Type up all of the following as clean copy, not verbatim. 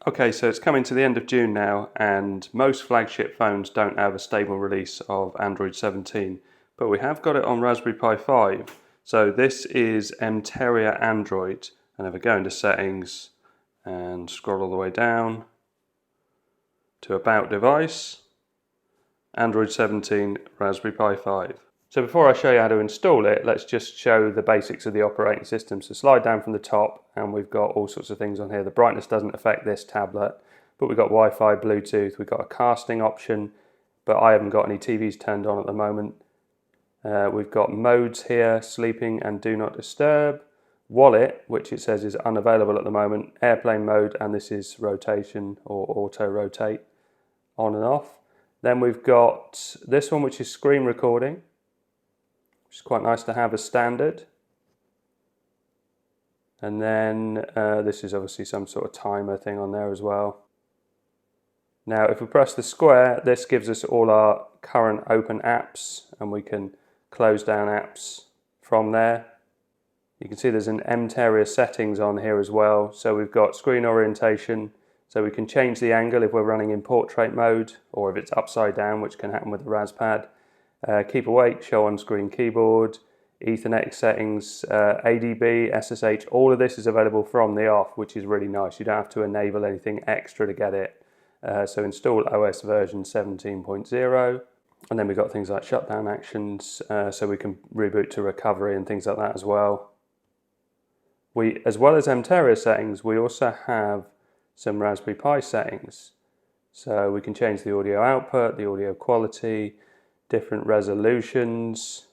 Okay, so it's coming to the end of June now, and most flagship phones don't have a stable release of Android 17, but we have got it on Raspberry Pi 5. So this is Emteria Android, and if I go into settings and scroll all the way down to About Device, Android 17, Raspberry Pi 5. So before I show you how to install it, let's just show the basics of the operating system. So slide down from the top and we've got all sorts of things on here. The brightness doesn't affect this tablet, but we've got Wi-Fi, Bluetooth, we've got a casting option, but I haven't got any TVs turned on at the moment. We've got modes here, sleeping and do not disturb. Wallet, which it says is unavailable at the moment. Airplane mode, and this is rotation or auto rotate on and off. Then we've got this one, which is screen recording, which is quite nice to have as standard. And then this is obviously some sort of timer thing on there as well. Now if we press the square, this gives us all our current open apps, and we can close down apps from there. You can see there's an Emteria settings on here as well. So we've got screen orientation, so we can change the angle if we're running in portrait mode, or if it's upside down, which can happen with the Raspad. Keep awake, show on screen keyboard, Ethernet settings, ADB, SSH, all of this is available from the off, which is really nice. You don't have to enable anything extra to get it. So install OS version 17.0, and then we've got things like shutdown actions, so we can reboot to recovery and things like that as well. As well as Emteria settings, we also have some Raspberry Pi settings. So we can change the audio output, the audio quality, different resolutions.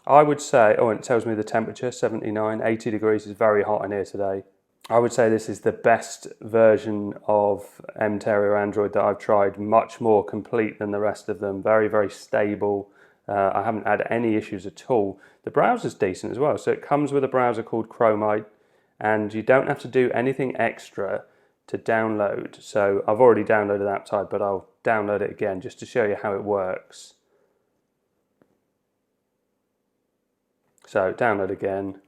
I would say, oh, and it tells me the temperature, 79, 80 degrees, is very hot in here today. I would say this is the best version of Emteria Android that I've tried, much more complete than the rest of them, very, very stable. I haven't had any issues at all. The browser's decent as well, so it comes with a browser called Chromite, and you don't have to do anything extra to download. So I've already downloaded Aptide, but I'll download it again just to show you how it works. So download again.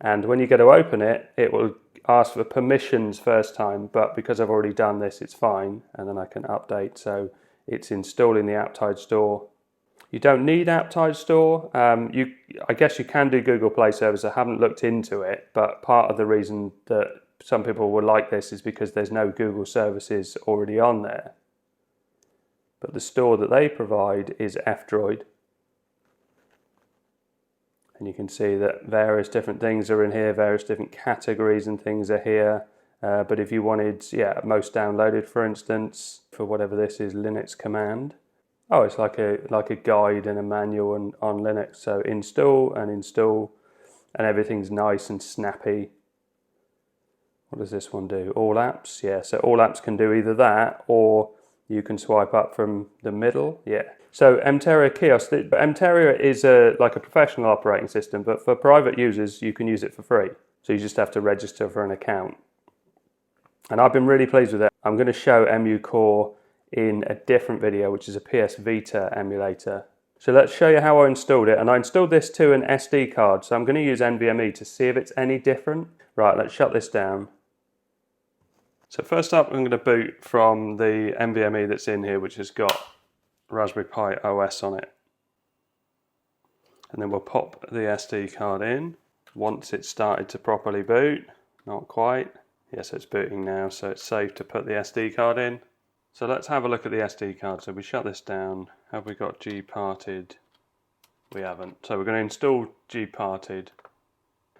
And when you go to open it, it will ask for permissions first time, but because I've already done this, it's fine. And then I can update. So it's installing the Aptide Store. You don't need Aptide Store. I guess you can do Google Play Service. I haven't looked into it, but part of the reason that some people will like this is because there's no Google services already on there. But the store that they provide is F-Droid. And you can see that various different things are in here, various different categories and things are here. But if you wanted, most downloaded, for instance, for whatever this is, Linux command. Oh, it's like a guide and a manual on Linux. So install, and everything's nice and snappy. What does this one do? All apps? Yeah, so all apps can do either that, or you can swipe up from the middle. Yeah. So Emteria Kiosk. Emteria is like a professional operating system, but for private users, you can use it for free. So you just have to register for an account. And I've been really pleased with it. I'm going to show EMU Core in a different video, which is a PS Vita emulator. So let's show you how I installed it. And I installed this to an SD card. So I'm going to use NVMe to see if it's any different. Right, let's shut this down. So first up, I'm going to boot from the NVMe that's in here, which has got Raspberry Pi OS on it. And then we'll pop the SD card in once it's started to properly boot. Not quite. Yes, it's booting now, so it's safe to put the SD card in. So let's have a look at the SD card. So we shut this down. Have we got gparted? We haven't. So we're going to install gparted.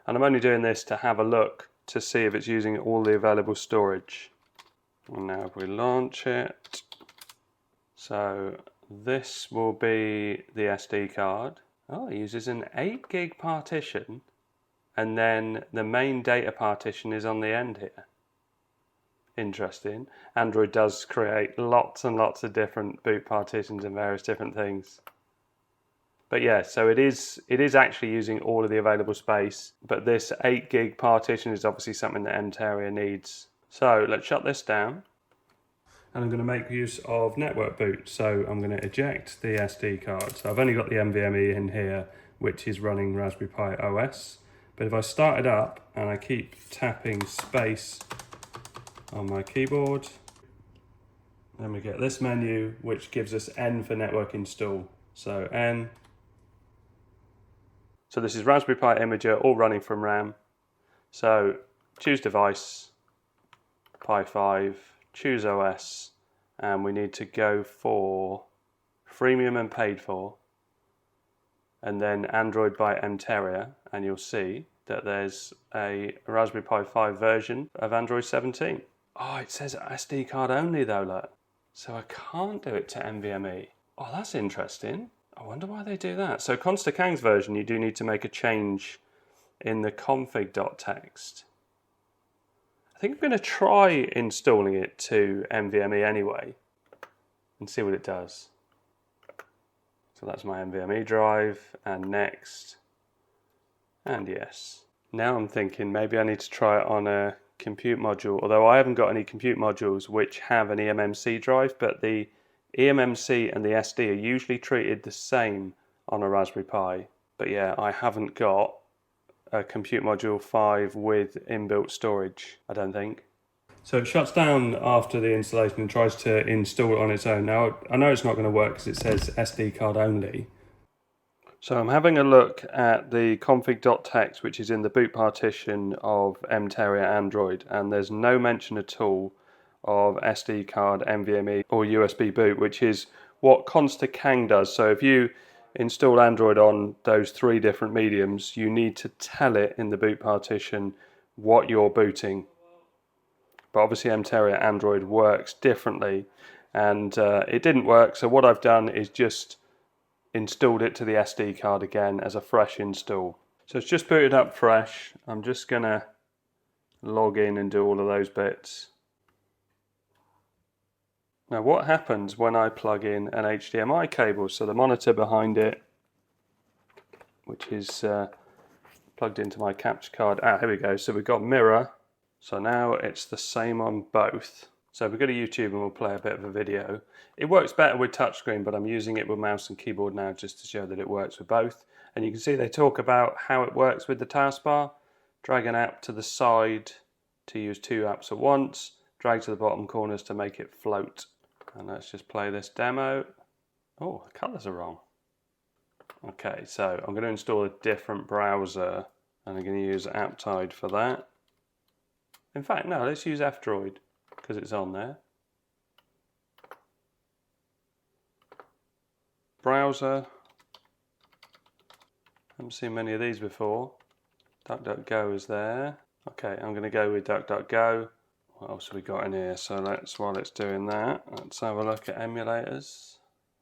And I'm only doing this to have a look to see if it's using all the available storage. And now if we launch it, so this will be the SD card. Oh, it uses an 8 gig partition, and then the main data partition is on the end here. Interesting. Android does create lots and lots of different boot partitions and various different things. But yeah, so it is actually using all of the available space, but this 8 gig partition is obviously something that Emteria needs. So let's shut this down. And I'm going to make use of network boot. So I'm going to eject the SD card. So I've only got the NVMe in here, which is running Raspberry Pi OS, But if I start it up and I keep tapping space on my keyboard, then we get this menu, which gives us N for network install. So N. So this is Raspberry Pi Imager, all running from RAM. So choose device, Pi5, choose OS, and we need to go for freemium and paid for, and then Android by Emteria, and you'll see that there's a Raspberry Pi 5 version of Android 17. Oh, it says SD card only though, look. So I can't do it to NVMe. Oh, that's interesting. I wonder why they do that. So Consta Kang's version, you do need to make a change in the config.txt. I think I'm going to try installing it to NVMe anyway and see what it does. So that's my NVMe drive, and next, and yes. Now I'm thinking maybe I need to try it on a compute module, although I haven't got any compute modules which have an eMMC drive, but the eMMC and the SD are usually treated the same on a Raspberry Pi. But yeah, I haven't got a compute module 5 with inbuilt storage, I don't think. So it shuts down after the installation and tries to install it on its own. Now, I know it's not going to work because it says SD card only. So I'm having a look at the config.txt, which is in the boot partition of Emteria Android, and there's no mention at all of SD card, NVMe or USB boot, which is what Consta Kang does. So if you install Android on those 3 different mediums, you need to tell it in the boot partition what you're booting. But obviously Emteria Android works differently, and it didn't work, so what I've done is just installed it to the SD card again as a fresh install. So it's just booted up fresh. I'm just going to log in and do all of those bits. Now what happens when I plug in an HDMI cable? So the monitor behind it, which is plugged into my capture card. Here we go. So we've got mirror. So now it's the same on both. So we go to YouTube and we'll play a bit of a video. It works better with touchscreen, but I'm using it with mouse and keyboard now just to show that it works with both. And you can see they talk about how it works with the taskbar. Drag an app to the side to use 2 apps at once. Drag to the bottom corners to make it float. And let's just play this demo. Oh, the colours are wrong. Okay, so I'm going to install a different browser, and I'm going to use Aptide for that. In fact, no, let's use F-Droid because it's on there. Browser. Haven't seen many of these before. DuckDuckGo is there. Okay, I'm going to go with DuckDuckGo. What else have we got in here? So while it's doing that, let's have a look at emulators.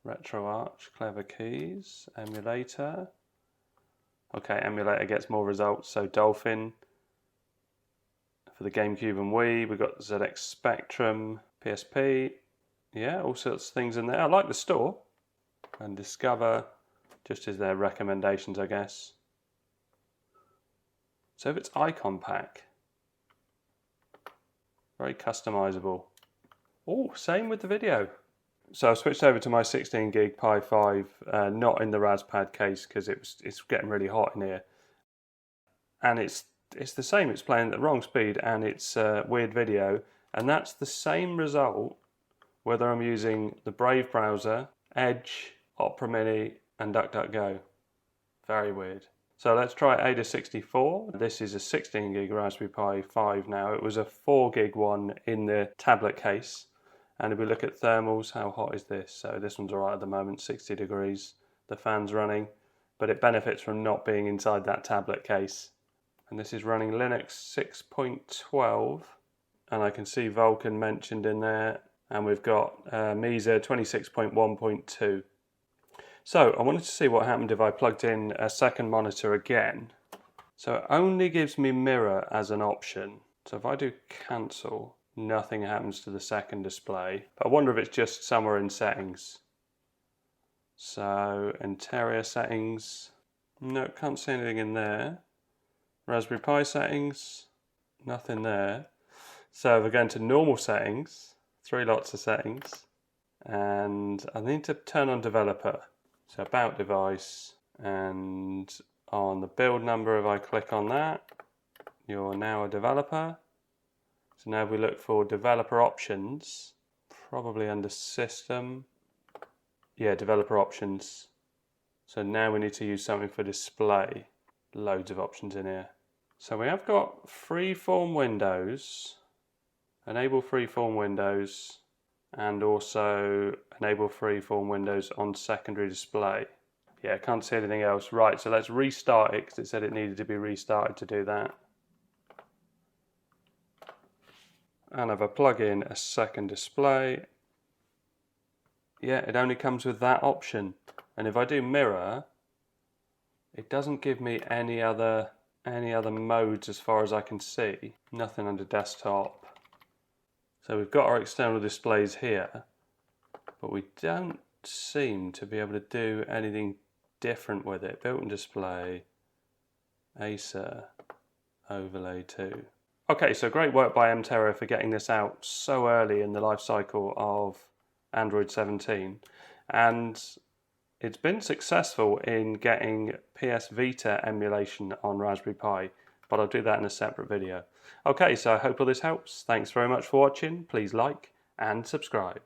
RetroArch, Clever Keys, Emulator. Okay, Emulator gets more results. So Dolphin. For the GameCube and Wii, we've got ZX Spectrum, PSP, yeah, all sorts of things in there. I like the store. And Discover, just as their recommendations, I guess. So if it's Icon Pack, very customizable. Oh, same with the video. So I've switched over to my 16 gig Pi 5, not in the Raspad case because it's getting really hot in here. And it's the same, it's playing at the wrong speed and it's weird video, and that's the same result whether I'm using the Brave browser, Edge, Opera Mini and DuckDuckGo. Very weird. So let's try Ada64. This is a 16 gig Raspberry Pi 5 now. It was a 4 gig one in the tablet case. And if we look at thermals, how hot is this? So this one's alright at the moment, 60 degrees. The fan's running, but it benefits from not being inside that tablet case. And this is running Linux 6.12, and I can see Vulkan mentioned in there, and we've got Mesa 26.1.2. So I wanted to see what happened if I plugged in a second monitor again. So it only gives me mirror as an option. So if I do cancel, nothing happens to the second display. But I wonder if it's just somewhere in settings. So Emteria settings, no, can't see anything in there. Raspberry Pi settings, nothing there. So we're going to normal settings, 3 lots of settings, and I need to turn on developer. So about device, and on the build number. If I click on that, you're now a developer. So now we look for developer options, probably under system. Yeah, developer options. So now we need to use something for display. Loads of options in here. So we have got freeform windows, enable freeform windows, and also enable freeform windows on secondary display. Yeah, I can't see anything else. Right, so let's restart it because it said it needed to be restarted to do that. And if I plug in a second display, yeah, it only comes with that option. And if I do mirror, it doesn't give me any other modes as far as I can see. Nothing under desktop. So we've got our external displays here, but we don't seem to be able to do anything different with it. Built-in display, Acer, overlay 2. Okay, so great work by Emteria for getting this out so early in the life cycle of Android 17. And it's been successful in getting PS Vita emulation on Raspberry Pi, but I'll do that in a separate video. Okay, so I hope all this helps. Thanks very much for watching. Please like and subscribe.